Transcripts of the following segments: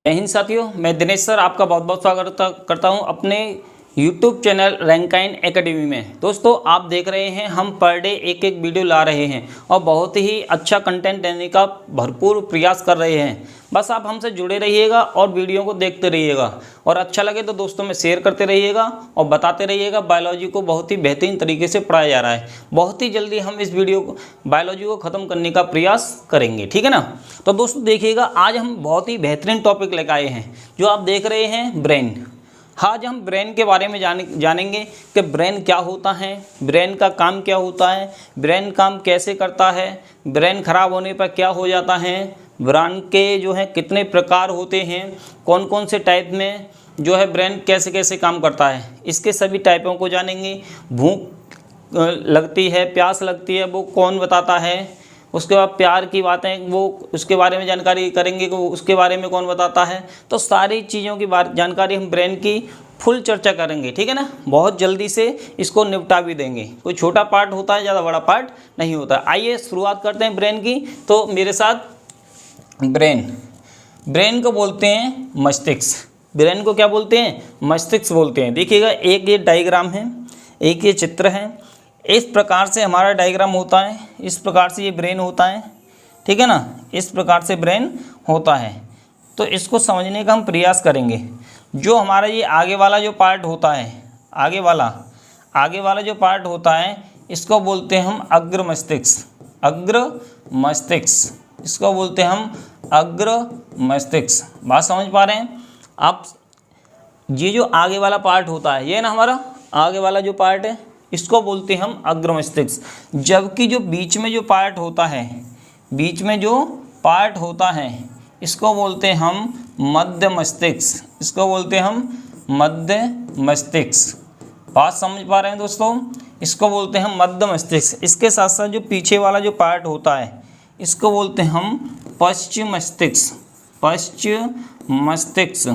जय हिंद साथियों, मैं दिनेश सर आपका बहुत बहुत स्वागत करता हूं अपने YouTube चैनल रैंकाइन एकेडमी में। दोस्तों आप देख रहे हैं हम पर डे एक एक वीडियो ला रहे हैं और बहुत ही अच्छा कंटेंट देने का भरपूर प्रयास कर रहे हैं। बस आप हमसे जुड़े रहिएगा और वीडियो को देखते रहिएगा और अच्छा लगे तो दोस्तों में शेयर करते रहिएगा और बताते रहिएगा। बायोलॉजी को बहुत ही बेहतरीन तरीके से पढ़ाया जा रहा है। बहुत ही जल्दी हम इस वीडियो को बायोलॉजी को ख़त्म करने का प्रयास करेंगे, ठीक है ना। तो दोस्तों देखिएगा, आज हम बहुत ही बेहतरीन टॉपिक लेकर आए हैं जो आप देख रहे हैं, ब्रेन। आज हम ब्रेन के बारे में जानेंगे कि ब्रेन क्या होता है, ब्रेन का काम क्या होता है, ब्रेन काम कैसे करता है, ब्रेन खराब होने पर क्या हो जाता है, ब्रेन के जो है कितने प्रकार होते हैं, कौन कौन से टाइप में जो है ब्रेन कैसे कैसे काम करता है, इसके सभी टाइपों को जानेंगे। भूख लगती है, प्यास लगती है, वो कौन बताता है। उसके बाद प्यार की बातें, वो उसके बारे में जानकारी करेंगे कि उसके बारे में कौन बताता है। तो सारी चीज़ों की जानकारी हम ब्रेन की फुल चर्चा करेंगे, ठीक है ना। बहुत जल्दी से इसको निपटा भी देंगे। कोई छोटा पार्ट होता है, ज़्यादा बड़ा पार्ट नहीं होता। आइए शुरुआत करते हैं ब्रेन की। तो मेरे साथ ब्रेन को बोलते हैं मस्तिष्क। ब्रेन को क्या बोलते हैं? मस्तिष्क बोलते हैं। देखिएगा, एक ये डायग्राम है, एक ये चित्र है। इस प्रकार से हमारा डायग्राम होता है, इस प्रकार से ये ब्रेन होता है, ठीक है ना। इस प्रकार से ब्रेन होता है। तो इसको समझने का हम प्रयास करेंगे। जो हमारा ये आगे वाला जो पार्ट होता है, आगे वाला जो पार्ट होता है, इसको बोलते हैं हम अग्र मस्तिष्क। अग्र मस्तिष्क, इसको बोलते हैं हम अग्र मस्तिष्क। बात समझ पा रहे हैं आप? ये जो आगे वाला पार्ट होता है, ये ना हमारा आगे वाला जो पार्ट है, इसको बोलते हैं हम अग्र मस्तिष्क। जबकि जो बीच में जो पार्ट होता है, इसको बोलते हैं हम मध्य मस्तिष्क। इसको बोलते हैं हम मध्य मस्तिष्क। बात समझ पा रहे हैं दोस्तों? इसको बोलते हैं हम मध्य मस्तिष्क। इसके साथ साथ जो पीछे वाला जो पार्ट होता है, इसको बोलते हैं हम पश्चिम मस्तिष्क। पश्चिम मस्तिष्क।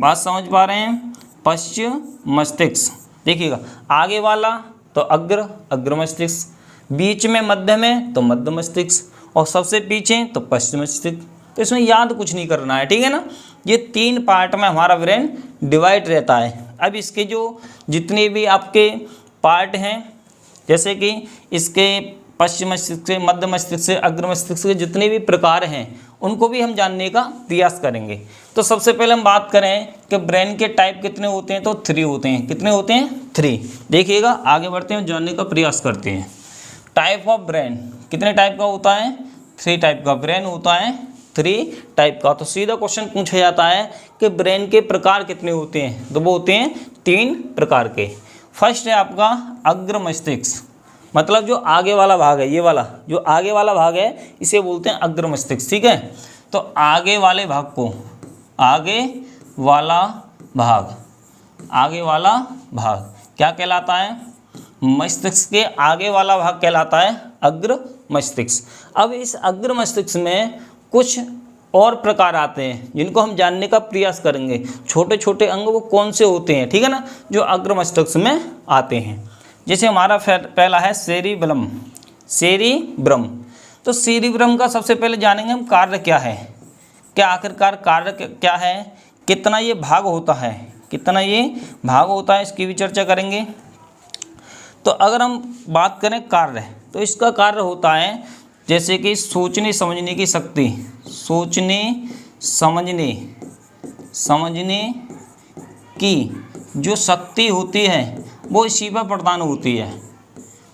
बात समझ पा रहे हैं? पश्चिम मस्तिष्क। देखिएगा, आगे वाला तो अग्र मस्तिष्क, बीच में मध्य में तो मध्य मस्तिष्क और सबसे पीछे तो पश्चिम मस्तिष्क। तो इसमें याद कुछ नहीं करना है, ठीक है ना। ये 3 पार्ट में हमारा ब्रेन डिवाइड रहता है। अब इसके जो जितने भी आपके पार्ट हैं, जैसे कि इसके पश्चिम मस्तिष्क से, मध्य मस्तिष्क से, अग्र मस्तिष्क के जितने भी प्रकार हैं, उनको भी हम जानने का प्रयास करेंगे। तो सबसे पहले हम बात करें कि ब्रेन के टाइप कितने होते हैं, तो 3 होते हैं। कितने होते हैं? 3। देखिएगा, आगे बढ़ते हैं, जानने का प्रयास करते हैं। टाइप ऑफ ब्रेन कितने टाइप का होता है? 3 टाइप का ब्रेन होता है, 3 टाइप का। तो सीधा क्वेश्चन पूछा जाता है कि ब्रेन के प्रकार कितने होते हैं, तो वो होते हैं 3 प्रकार के। फर्स्ट है आपका अग्र मस्तिष्क, मतलब जो आगे वाला भाग है, ये वाला जो आगे वाला भाग है, इसे बोलते हैं अग्र मस्तिष्क, ठीक है। तो आगे वाले भाग को, आगे वाला भाग क्या कहलाता है? मस्तिष्क के आगे वाला भाग कहलाता है अग्र मस्तिष्क। अब इस अग्र मस्तिष्क में कुछ और प्रकार आते हैं जिनको हम जानने का प्रयास करेंगे। छोटे छोटे अंग वो कौन से होते हैं, ठीक है ना, जो अग्र मस्तिष्क में आते हैं। जैसे हमारा पहला है सेरिब्रम। तो सेरिब्रम का सबसे पहले जानेंगे हम कार्य क्या है, क्या आखिरकार कार्य क्या है, कितना ये भाग होता है, इसकी भी चर्चा करेंगे। तो अगर हम बात करें कार्य, तो इसका कार्य होता है जैसे कि सोचने समझने की शक्ति, समझने की जो शक्ति होती है वो इसी पर प्रदान होती है।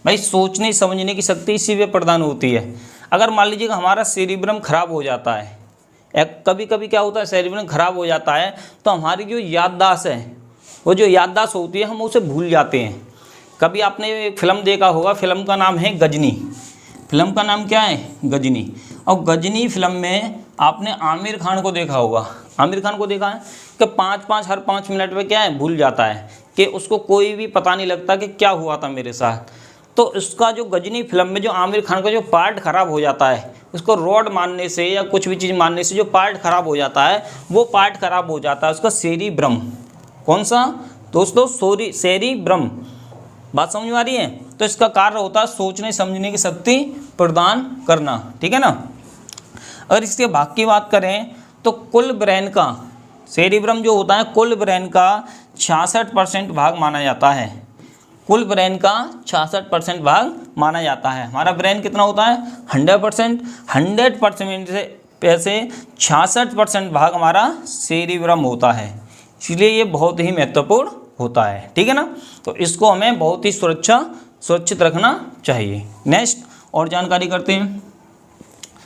भाई, सोचने समझने की शक्ति इसी पे प्रदान होती है। अगर मान लीजिए कि हमारा सेरिब्रम खराब हो जाता है, कभी कभी क्या होता है, सेरिब्रम खराब हो जाता है, तो हमारी जो याददाश्त है, वो जो याददाश्त होती है, हम उसे भूल जाते हैं। कभी आपने एक फिल्म देखा होगा, फिल्म का नाम है गजनी। फिल्म का नाम क्या है? गजनी। और गजनी फिल्म में आपने आमिर खान को देखा होगा। आमिर खान को देखा है कि हर 5 मिनट में क्या है, भूल जाता है, कि उसको कोई भी पता नहीं लगता कि क्या हुआ था मेरे साथ। तो उसका जो गजनी फिल्म में जो आमिर खान का जो पार्ट खराब हो जाता है, उसको रॉड मारने से या कुछ भी चीज़ मारने से जो पार्ट खराब हो जाता है, वो पार्ट खराब हो जाता है उसका सेरिब्रम। कौन सा दोस्तों? सेरिब्रम। बात समझ में आ रही है? तो इसका कार्य होता है सोचने समझने की शक्ति प्रदान करना, ठीक है ना। अगर इसके भाग की बात करें तो कुल ब्रेन का, सेरिब्रम जो होता है कुल ब्रेन का 66% भाग माना जाता है। कुल ब्रेन का 66% भाग माना जाता है। हमारा ब्रेन कितना होता है 100%। 100% से 66% भाग हमारा सेरिब्रम होता है, इसलिए ये बहुत ही महत्वपूर्ण होता है। ठीक है ना, तो इसको हमें बहुत ही सुरक्षित रखना चाहिए। नेक्स्ट और जानकारी करते हैं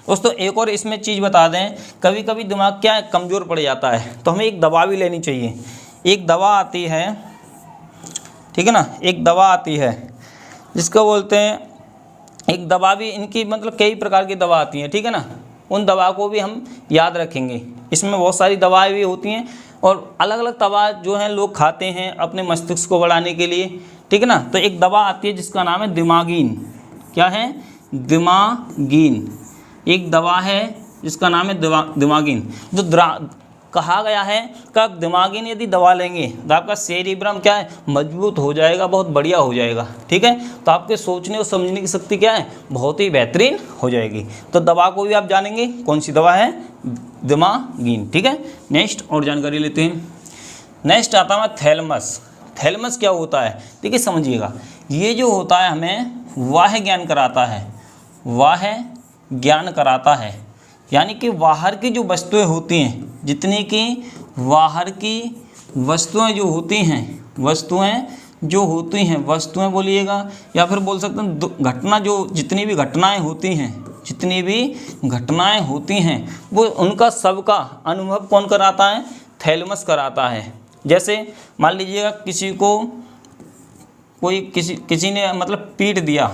दोस्तों। एक और इसमें चीज़ बता दें, कभी कभी दिमाग क्या है कमज़ोर पड़ जाता है, तो हमें एक दवा भी लेनी चाहिए। एक दवा आती है, ठीक है ना, एक दवा आती है जिसको बोलते हैं, एक दवा भी, इनकी मतलब कई प्रकार की दवा आती हैं, ठीक है ना, उन दवा को भी हम याद रखेंगे। इसमें बहुत सारी दवाएं भी होती हैं और अलग अलग दवा जो हैं लोग खाते हैं अपने मस्तिष्क को बढ़ाने के लिए, ठीक है ना। तो एक दवा आती है जिसका नाम है दिमागीन। क्या है? दिमागीन। एक दवा है जिसका नाम है दिमागीन। जो कहा गया है कि आप दिमागीन यदि दवा लेंगे तो आपका सेरिब्रम क्या है मजबूत हो जाएगा, बहुत बढ़िया हो जाएगा। ठीक है, तो आपके सोचने और समझने की शक्ति क्या है बहुत ही बेहतरीन हो जाएगी। तो दवा को भी आप जानेंगे कौन सी दवा है, दिमागीन। ठीक है, नेक्स्ट और जानकारी लेते हैं। नेक्स्ट आता है थैलमस। थैलमस क्या होता है देखिए समझिएगा, ये जो होता है हमें वाह ज्ञान कराता है, वाह ज्ञान कराता है। यानी कि बाहर की जो वस्तुएं होती हैं, जितनी कि बाहर की वस्तुएं जो होती हैं, वस्तुएं बोलिएगा या फिर बोल सकते हैं घटना, जो जितनी भी घटनाएं होती हैं वो उनका सबका अनुभव कौन कराता है, थैलमस कराता है। जैसे मान लीजिएगा किसी को किसी ने मतलब पीट दिया,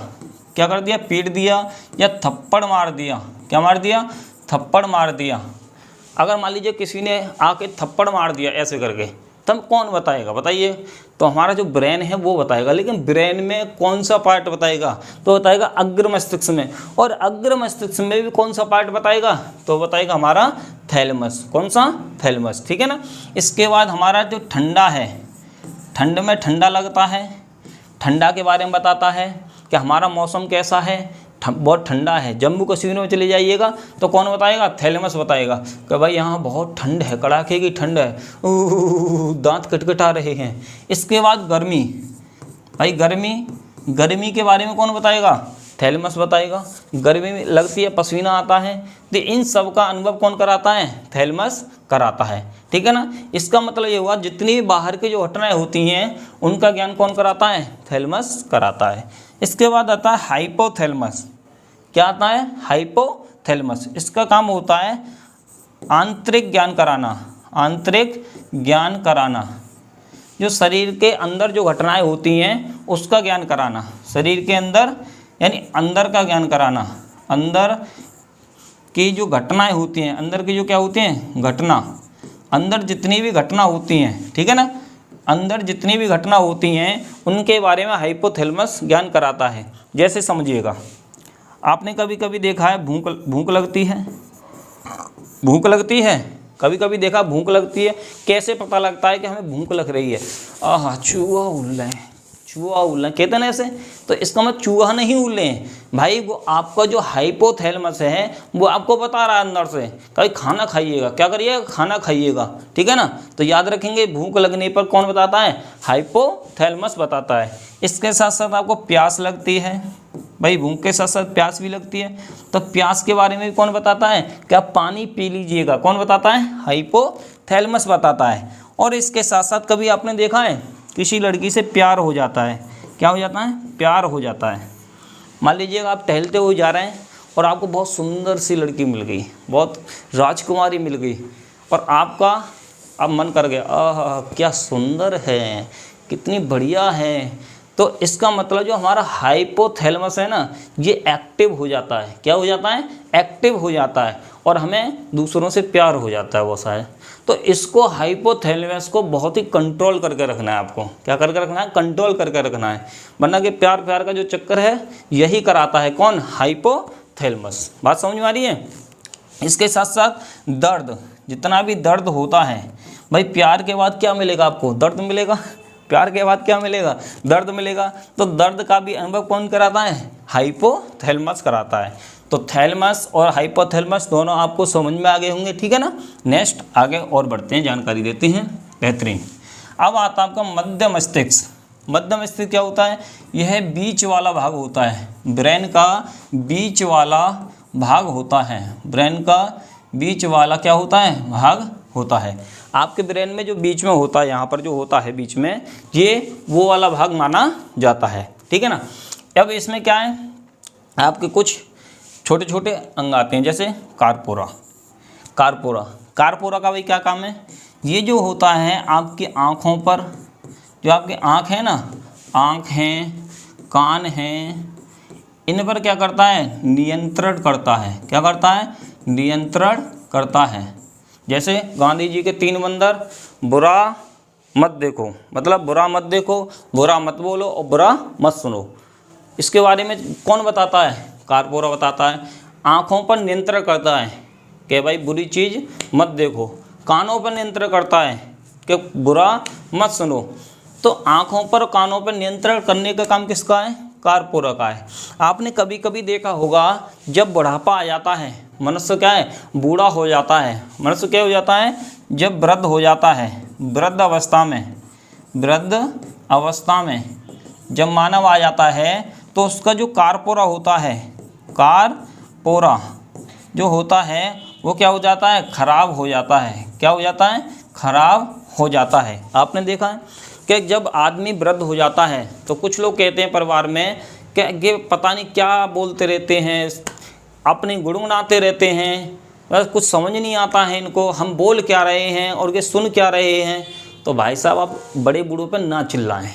क्या कर दिया, पीट दिया या थप्पड़ मार दिया। क्या मार दिया? थप्पड़ मार दिया। अगर मान लीजिए किसी ने आके थप्पड़ मार दिया ऐसे करके, तब कौन बताएगा बताइए? तो हमारा जो ब्रेन है वो बताएगा। लेकिन ब्रेन में कौन सा पार्ट बताएगा? तो बताएगा अग्र मस्तिष्क में। और अग्र मस्तिष्क में भी कौन सा पार्ट बताएगा? तो बताएगा हमारा थैलमस। कौन सा? थैलमस। ठीक है ना। इसके बाद हमारा जो ठंडा है, ठंड में ठंडा लगता है, ठंडा के बारे में बताता है कि हमारा मौसम कैसा है, बहुत ठंडा है। जम्मू कश्मीर में चले जाइएगा तो कौन बताएगा? थैलमस बताएगा कि भाई यहाँ बहुत ठंड है, कड़ाके की ठंड है, दांत कटकटा रहे हैं। इसके बाद गर्मी, भाई गर्मी के बारे में कौन बताएगा? थैलमस बताएगा। गर्मी में लगती है, पसीना आता है, तो इन सब का अनुभव कौन कराता है? थैलमस कराता है। ठीक है ना। इसका मतलब ये हुआ जितनी भी बाहर की जो घटनाएं होती हैं उनका ज्ञान कौन कराता है? थैलमस कराता है। इसके बाद आता है हाइपोथैलमस। क्या आता है? हाइपोथैलमस। इसका काम होता है आंतरिक ज्ञान कराना, आंतरिक ज्ञान कराना। जो शरीर के अंदर जो घटनाएं होती हैं उसका ज्ञान कराना, शरीर के अंदर यानी अंदर का ज्ञान कराना। अंदर की जो घटनाएं होती हैं, अंदर की जो क्या होती हैं घटना, अंदर जितनी भी घटना होती हैं, ठीक है ना, अंदर जितनी भी घटना होती हैं उनके बारे में हाइपोथैलमस ज्ञान कराता है। जैसे समझिएगा, आपने कभी कभी देखा है भूख लगती है, भूख लगती है, कभी कभी देखा भूख लगती है। कैसे पता लगता है कि हमें भूख लग रही है? आहा चूहा उल्ला कहते हैं ना ऐसे। तो इसका मतलब चूहा नहीं उल्ले भाई, वो आपका जो हाइपोथैलमस है वो आपको बता रहा है अंदर से कभी खाना खाइएगा, क्या करिएगा, खाना खाइएगा। ठीक है ना। तो याद रखेंगे भूख लगने पर कौन बताता है? हाइपोथैलमस बताता है। इसके साथ साथ आपको प्यास लगती है, भाई भूख के साथ साथ प्यास भी लगती है, तो प्यास के बारे में भी कौन बताता है कि आप पानी पी लीजिएगा। कौन बताता है? हाइपोथैलमस बताता है। और इसके साथ साथ कभी आपने देखा है किसी लड़की से प्यार हो जाता है, क्या हो जाता है? प्यार हो जाता है। मान लीजिएगा आप टहलते हुए जा रहे हैं और आपको बहुत सुंदर सी लड़की मिल गई, बहुत राजकुमारी मिल गई, और आपका अब मन कर गया, आह क्या सुंदर है, कितनी बढ़िया है। तो इसका मतलब जो हमारा हाइपोथैलमस है ना, ये एक्टिव हो जाता है। क्या हो जाता है? एक्टिव हो जाता है, और हमें दूसरों से प्यार हो जाता है वो शायद। तो इसको हाइपोथैलमस को बहुत ही कंट्रोल करके रखना है आपको। क्या करके रखना है? कंट्रोल करके रखना है, वरना कि प्यार का जो चक्कर है यही कराता है कौन? हाइपोथैलमस। बात समझ में आ रही है? इसके साथ साथ दर्द, जितना भी दर्द होता है, भाई प्यार के बाद क्या मिलेगा आपको? दर्द मिलेगा। प्यार के बाद क्या मिलेगा? दर्द मिलेगा। तो दर्द का भी अनुभव कौन कराता है? हाइपोथैलमस कराता है। तो थैलेमस और हाइपोथैलेमस दोनों आपको समझ में आ गए होंगे, ठीक है ना। नेक्स्ट आगे और बढ़ते हैं, जानकारी देते हैं। बेहतरीन। अब आता है आपका मध्य मस्तिष्क। मध्य मस्तिष्क क्या होता है? यह बीच वाला भाग होता है, ब्रेन का बीच वाला भाग होता है। ब्रेन का बीच वाला क्या होता है? भाग होता है। आपके ब्रेन में जो बीच में होता है, यहाँ पर जो होता है बीच में, ये वो वाला भाग माना जाता है, ठीक है ना। अब इसमें क्या है, आपके कुछ छोटे छोटे अंग आते हैं, जैसे कार्पोरा। कार्पोरा कार्पोरा का भाई क्या काम है? ये जो होता है आपकी आँखों पर, जो आपकी आँख है ना, आँख हैं, कान हैं, इन पर क्या करता है? नियंत्रण करता है। क्या करता है? नियंत्रण करता है। जैसे गांधी जी के 3 बंदर, बुरा मत देखो, मतलब बुरा मत देखो, बुरा मत बोलो और बुरा मत सुनो। इसके बारे में कौन बताता है? कार्पोरा बताता है। आँखों पर नियंत्रण करता है कि भाई बुरी चीज़ मत देखो। कानों पर नियंत्रण करता है कि बुरा मत सुनो। तो आँखों पर कानों पर नियंत्रण करने का काम किसका है? कार्पोरा का है। आपने कभी कभी देखा होगा, जब बुढ़ापा आ जाता है, मनुष्य क्या है? बूढ़ा हो जाता है। मनुष्य क्या हो जाता है? जब वृद्ध हो जाता है, वृद्ध अवस्था में, वृद्ध अवस्था में जब मानव आ जाता है, तो उसका जो कार्पोरा होता है, कार्पोरा जो होता है, वो क्या हो जाता है? खराब हो जाता है। क्या हो जाता है? खराब हो जाता है। आपने देखा है कि जब आदमी वृद्ध हो जाता है, तो कुछ लोग कहते हैं परिवार में कि ये पता नहीं क्या बोलते रहते हैं, अपनी गुड़गुड़ाते रहते हैं, बस कुछ समझ नहीं आता है इनको, हम बोल क्या रहे हैं और ये सुन क्या रहे हैं। तो भाई साहब, आप बड़े बूढ़ों पर ना चिल्लाएं,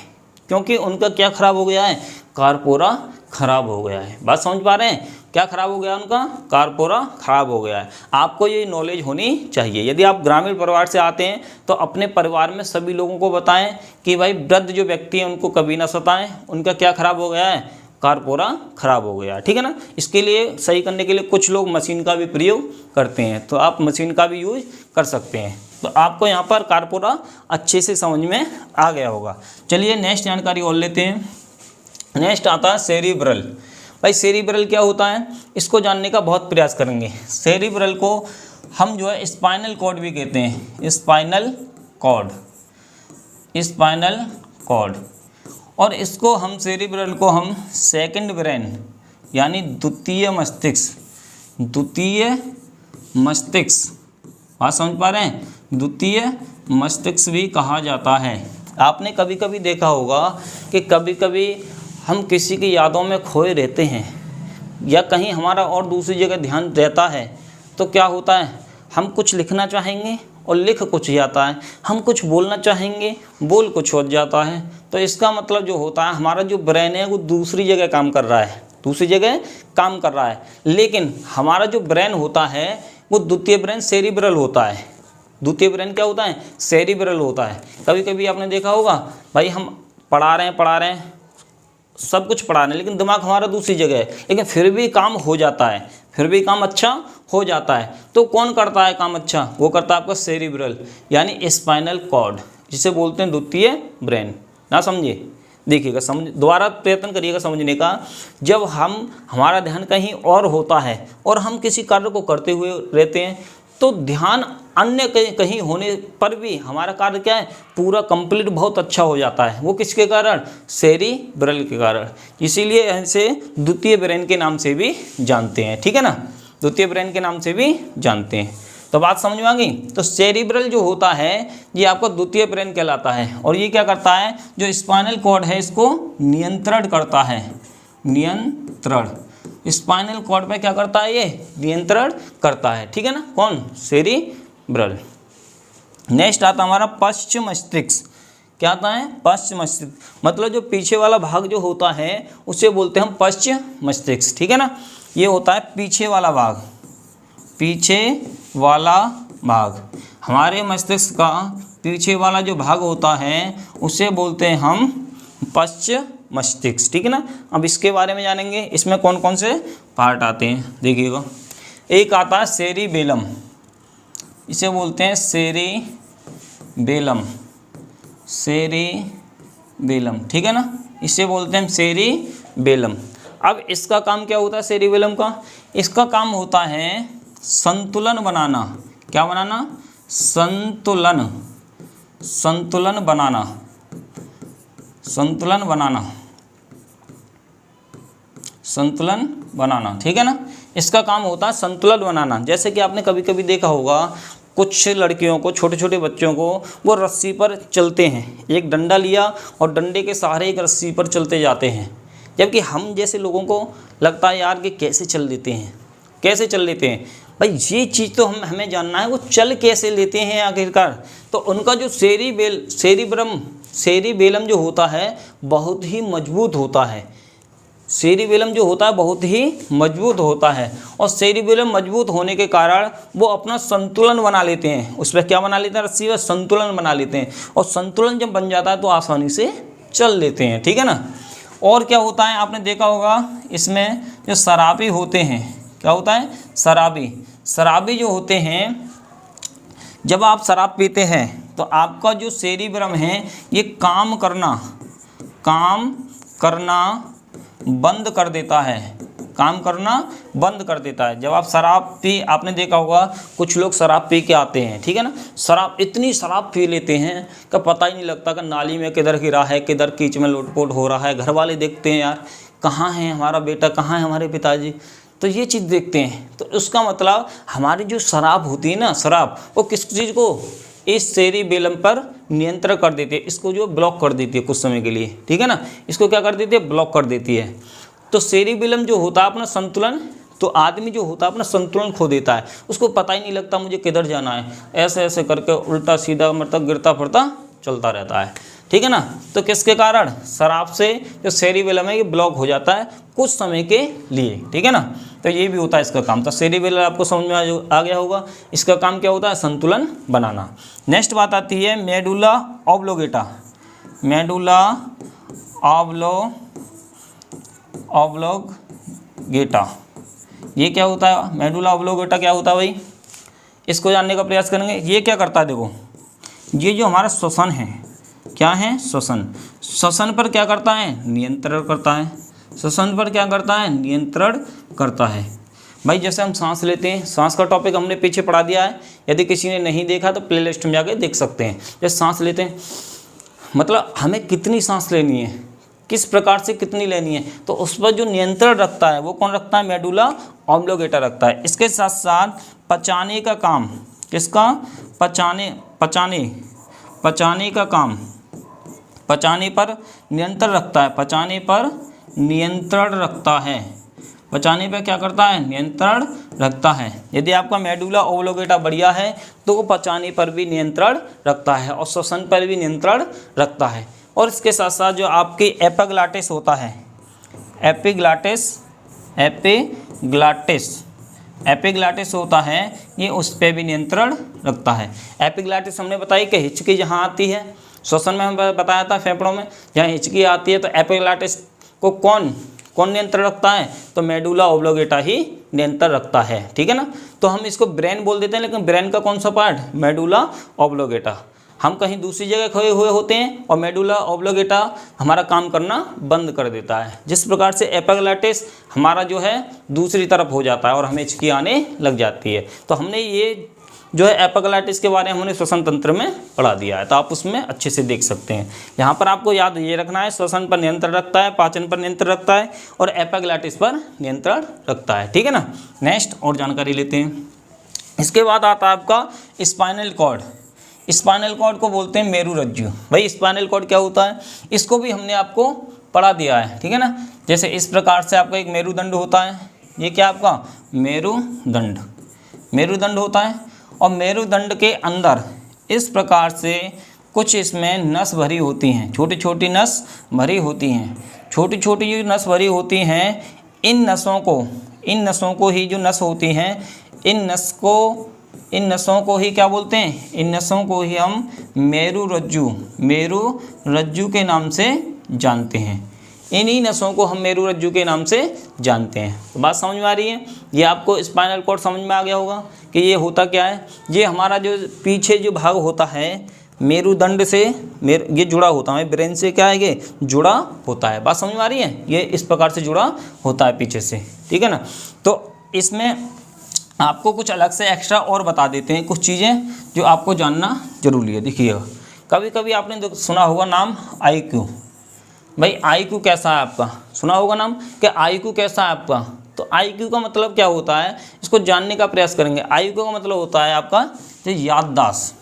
क्योंकि उनका क्या खराब हो गया है? कार्पोरा खराब हो गया है। बात समझ पा रहे हैं? क्या खराब हो गया? उनका कार्पोरा खराब हो गया है। आपको ये नॉलेज होनी चाहिए। यदि आप ग्रामीण परिवार से आते हैं, तो अपने परिवार में सभी लोगों को बताएं कि भाई वृद्ध जो व्यक्ति हैं उनको कभी ना सताएं, उनका क्या खराब हो गया है? कार्पोरा खराब हो गया, ठीक है ना। इसके लिए सही करने के लिए कुछ लोग मशीन का भी प्रयोग करते हैं, तो आप मशीन का भी यूज कर सकते हैं। तो आपको यहाँ पर कार्पोरा अच्छे से समझ में आ गया होगा। चलिए नेक्स्ट जानकारी और लेते हैं। नेक्स्ट आता है सेरिब्रल। भाई सेरिब्रल क्या होता है? इसको जानने का बहुत प्रयास करेंगे। सेरिब्रल को हम जो है स्पाइनल कॉर्ड भी कहते हैं। Spinal cord, spinal cord. और इसको हम सेरिब्रल को हम सेकंड ब्रेन यानी द्वितीय मस्तिष्क, द्वितीय मस्तिष्क, बात समझ पा रहे हैं? द्वितीय मस्तिष्क भी कहा जाता है। आपने कभी कभी देखा होगा कि कभी कभी हम किसी की यादों में खोए रहते हैं, या कहीं हमारा और दूसरी जगह ध्यान रहता है, तो क्या होता है? हम कुछ लिखना चाहेंगे और लिख कुछ जाता है, हम कुछ बोलना चाहेंगे, बोल कुछ हो जाता है। तो इसका मतलब जो होता है, हमारा जो ब्रेन है वो दूसरी जगह काम कर रहा है, दूसरी जगह काम कर रहा है, लेकिन हमारा जो ब्रेन होता है वो द्वितीय ब्रेन सेरिब्रल होता है। द्वितीय ब्रेन क्या होता है? सेरिब्रल होता है। कभी कभी आपने देखा होगा, भाई हम पढ़ा रहे हैं, सब कुछ पढ़ा रहे हैं, लेकिन दिमाग हमारा दूसरी जगह है, लेकिन फिर भी काम हो जाता है, फिर भी काम अच्छा हो जाता है। तो कौन करता है काम अच्छा? वो करता है आपका सेरिब्रल यानी स्पाइनल कॉर्ड, जिसे बोलते हैं द्वितीय ब्रेन। ना समझे? देखिएगा, समझ, दोबारा प्रयत्न करिएगा समझने का। जब हमारा ध्यान कहीं और होता है और हम किसी कार्य को करते हुए रहते हैं, तो ध्यान अन्य कहीं होने पर भी हमारा कार्य क्या है? पूरा कंप्लीट बहुत अच्छा हो जाता है। वो किसके कारण? सेरिब्रल के कारण। इसीलिए इसे द्वितीय ब्रेन के नाम से भी जानते हैं, ठीक है ना। द्वितीय ब्रेन के नाम से भी जानते हैं। तो बात समझ में आ गई? तो सेरिब्रल जो होता है ये आपका द्वितीय ब्रेन कहलाता है, और ये क्या करता है? जो स्पाइनल कॉर्ड है इसको नियंत्रण करता है। नियंत्रण, स्पाइनल कॉर्ड पे क्या करता है? ये नियंत्रण करता है, ठीक है ना। कौन? सेरिब्रल। नेक्स्ट आता हमारा पश्च मस्तिष्क। क्या आता है? पश्च मस्तिष्क, मतलब जो पीछे वाला भाग जो होता है उसे बोलते हैं हम पश्च मस्तिष्क, ठीक है ना। ये होता है पीछे वाला भाग, पीछे वाला भाग। हमारे मस्तिष्क का पीछे वाला जो भाग होता है उसे बोलते हैं हम पश्च मस्तिष्क, ठीक है ना। अब इसके बारे में जानेंगे, इसमें कौन कौन से पार्ट आते हैं देखिएगा। एक आता है सेरिबेलम, इसे बोलते हैं सेरिबेलम, सेरिबेलम, ठीक है ना, इसे बोलते हैं सेरिबेलम। अब इसका काम क्या होता है सेरिबेलम का? इसका काम होता है संतुलन बनाना। क्या बनाना? संतुलन, संतुलन बनाना, संतुलन बनाना, संतुलन बनाना, ठीक है ना। इसका काम होता है संतुलन बनाना। जैसे कि आपने कभी कभी देखा होगा कुछ लड़कियों को, छोटे छोटे बच्चों को, वो रस्सी पर चलते हैं, एक डंडा लिया और डंडे के सहारे एक रस्सी पर चलते जाते हैं, जबकि हम जैसे लोगों को लगता है यार कि कैसे चल लेते हैं, कैसे चल लेते हैं। भाई ये चीज़ तो हमें जानना है, वो चल कैसे लेते हैं आखिरकार। तो उनका जो सेरिबेलम जो होता है बहुत ही मजबूत होता है। सेरिबेलम जो होता है बहुत ही मजबूत होता है, और सेरिबेलम मजबूत होने के कारण वो अपना संतुलन बना लेते हैं। उस पर क्या बना लेते हैं? रस्सी पर संतुलन बना लेते हैं, और संतुलन जब बन जाता है तो आसानी से चल लेते हैं, ठीक है ना। और क्या होता है, आपने देखा होगा इसमें जो शराबी होते हैं, क्या होता है? शराबी, शराबी जो होते हैं, जब आप शराब पीते हैं तो आपका जो सेरिबेलम है ये काम करना बंद कर देता है, काम करना बंद कर देता है। जब आप आपने देखा होगा कुछ लोग शराब पी के आते हैं, ठीक है ना, इतनी शराब पी लेते हैं कि पता ही नहीं लगता कि नाली में किधर गिरा है, किधर कीच में लोटपोट हो रहा है। घर वाले देखते हैं यार कहाँ है हमारा बेटा, कहाँ है हमारे पिताजी, तो ये चीज़ देखते हैं। तो उसका मतलब हमारी जो शराब होती है ना, शराब, वो किस चीज़ को? इस सेरिबेलम पर नियंत्रण कर देती है, इसको जो ब्लॉक कर देती है कुछ समय के लिए, ठीक है ना। इसको क्या कर देती है? ब्लॉक कर देती है। तो सेरिबेलम जो होता है अपना संतुलन, तो आदमी जो होता है अपना संतुलन खो देता है, उसको पता ही नहीं लगता मुझे किधर जाना है, ऐसे ऐसे करके उल्टा सीधा मतलब गिरता फिरता चलता रहता है, ठीक है ना। तो किसके कारण? शराब से जो सेरिबेलम है ये ब्लॉक हो जाता है कुछ समय के लिए, ठीक है ना। तो ये भी होता है इसका काम। तो सेरिबेलम आपको समझ में आ गया होगा, इसका काम क्या होता है? संतुलन बनाना। नेक्स्ट बात आती है मेडुला ऑब्लोगेटा। मेडुला ऑब्लोगेटा ये क्या होता है? मेडुला ऑब्लोगेटा क्या होता है भाई? इसको जानने का प्रयास करेंगे। ये क्या करता है? देखो, ये जो हमारा श्वसन है, क्या है? श्वसन। श्वसन पर क्या करता है? नियंत्रण करता है। श्वसन पर क्या करता है? नियंत्रण करता है। भाई जैसे हम सांस लेते हैं, सांस का टॉपिक हमने पीछे पढ़ा दिया है, यदि किसी ने नहीं देखा तो प्लेलिस्ट में जाके देख सकते हैं। जैसे सांस लेते हैं मतलब हमें कितनी सांस लेनी है, किस प्रकार से कितनी लेनी है, तो उस पर जो नियंत्रण रखता है वो कौन रखता है? मेडुला ऑब्लोगेटा रखता है। इसके साथ साथ पचाने का काम, किसका? पचाने का काम, पचाने पर नियंत्रण रखता है, पचाने पर नियंत्रण रखता है, पचाने पर क्या करता है? नियंत्रण रखता है। यदि आपका मेडुला ऑब्लोगेटा बढ़िया है तो वो पचाने पर भी नियंत्रण रखता है और श्वसन पर भी नियंत्रण रखता है। और इसके साथ साथ जो आपकी एपिग्लॉटिस होता है, एपिग्लॉटिस होता है, ये उस पर भी नियंत्रण रखता है। एपिग्लॉटिस हमने बताई कि हिचकी जहाँ आती है, श्वसन में हम बताया था फेफड़ों में जहाँ हिचकी आती है, तो एपिग्लॉटिस को कौन नियंत्रण रखता है? तो मेडुला ऑब्लोगेटा ही नियंत्रण रखता है, ठीक है ना। तो हम इसको ब्रेन बोल देते हैं, लेकिन ब्रेन का कौन सा पार्ट? मेडुला ऑब्लोगेटा। हम कहीं दूसरी जगह खोए हुए होते हैं और मेडुला ऑब्लोगेटा हमारा काम करना बंद कर देता है। जिस प्रकार से एपिग्लॉटिस हमारा जो है दूसरी तरफ हो जाता है और हमें हिचकी आने लग जाती है। तो हमने ये जो है एपिग्लॉटिस के बारे में हमने श्वसन तंत्र में पढ़ा दिया है, तो आप उसमें अच्छे से देख सकते हैं। यहाँ पर आपको याद ये रखना है, श्वसन पर नियंत्रण रखता है, पाचन पर नियंत्रण रखता है और एपिग्लॉटिस पर नियंत्रण रखता है, ठीक है ना। नेक्स्ट और जानकारी लेते हैं। इसके बाद आता है आपका स्पाइनल कॉर्ड। स्पाइनल कॉर्ड को बोलते हैं मेरुरज्जु। भाई स्पाइनल कॉर्ड क्या होता है? इसको भी हमने आपको पढ़ा दिया है, ठीक है ना। जैसे इस प्रकार से आपका एक मेरुदंड होता है, ये क्या आपका? मेरुदंड होता है, और मेरुदंड के अंदर इस प्रकार से कुछ इसमें नस भरी होती हैं, छोटी छोटी नस भरी होती हैं। छोटी छोटी जो नस भरी होती हैं, इन नसों को ही जो नस होती हैं, इन नसों को ही क्या बोलते हैं? इन नसों को ही हम मेरुरज्जु के नाम से जानते हैं। इन्हीं नसों को हम मेरुरज्जु के नाम से जानते हैं। तो बात समझ में आ रही है? ये आपको स्पाइनल कॉर्ड समझ में आ गया होगा कि ये होता क्या है। ये हमारा जो पीछे जो भाग होता है, मेरुदंड से ये जुड़ा होता है, ब्रेन से क्या है ये जुड़ा होता है। बात समझ में आ रही है? ये इस प्रकार से जुड़ा होता है पीछे से, ठीक है ना। तो इसमें आपको कुछ अलग से एक्स्ट्रा और बता देते हैं कुछ चीज़ें जो आपको जानना जरूरी है। देखिएगा, कभी कभी आपने सुना होगा नाम IQ। भाई IQ कैसा है आपका, सुना होगा नाम कि IQ कैसा है आपका। तो IQ का मतलब क्या होता है, इसको जानने का प्रयास करेंगे। IQ का मतलब होता है आपका जो याददाश्त,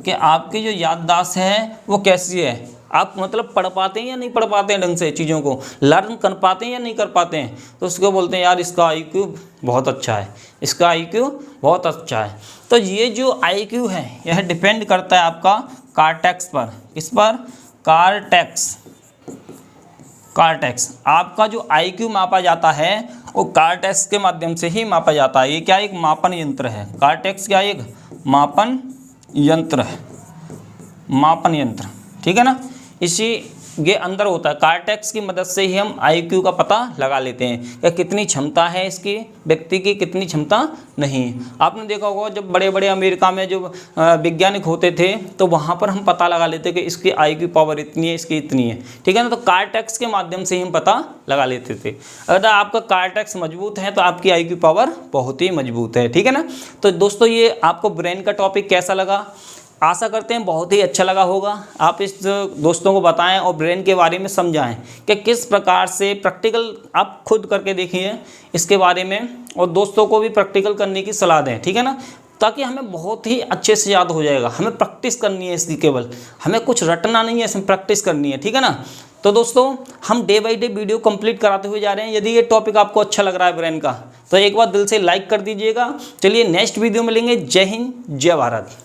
कि आपकी जो याददाश्त है वो कैसी है, आप मतलब पढ़ पाते हैं या नहीं पढ़ पाते हैं, ढंग से चीज़ों को लर्न कर पाते हैं या नहीं कर पाते हैं। तो उसको बोलते हैं यार इसका IQ बहुत अच्छा है, इसका IQ बहुत अच्छा है। तो ये जो IQ है यह डिपेंड करता है आपका कॉर्टेक्स पर। किस पर? कॉर्टेक्स। आपका जो IQ मापा जाता है वो कॉर्टेक्स के माध्यम से ही मापा जाता है। ये क्या एक मापन यंत्र है, कॉर्टेक्स क्या एक मापन यंत्र है, मापन यंत्र, ठीक है ना। इसी ये अंदर होता है, कॉर्टेक्स की मदद से ही हम IQ का पता लगा लेते हैं कि कितनी क्षमता है इसकी, व्यक्ति की कितनी क्षमता नहीं। आपने देखा होगा जब बड़े बड़े अमेरिका में जो वैज्ञानिक होते थे तो वहाँ पर हम पता लगा लेते कि इसकी IQ पावर इतनी है, इसकी इतनी है, ठीक है ना। तो कॉर्टेक्स के माध्यम से ही हम पता लगा लेते थे। अगर आपका कॉर्टेक्स मजबूत है तो आपकी IQ पावर बहुत ही मजबूत है, ठीक है ना। तो दोस्तों ये आपको ब्रेन का टॉपिक कैसा लगा, आशा करते हैं बहुत ही अच्छा लगा होगा। आप इस दोस्तों को बताएं और ब्रेन के बारे में समझाएं कि किस प्रकार से प्रैक्टिकल आप खुद करके देखिए इसके बारे में, और दोस्तों को भी प्रैक्टिकल करने की सलाह दें, ठीक है ना, ताकि हमें बहुत ही अच्छे से याद हो जाएगा। हमें प्रैक्टिस करनी है इसकी, केवल हमें कुछ रटना नहीं है, इसमें प्रैक्टिस करनी है, ठीक है ना। तो दोस्तों हम day by day video complete कराते हुए जा रहे हैं। यदि ये टॉपिक आपको अच्छा लग रहा है ब्रेन का तो एक बार दिल से लाइक कर दीजिएगा। चलिए नेक्स्ट वीडियो में मिलेंगे। जय हिंद, जय भारत।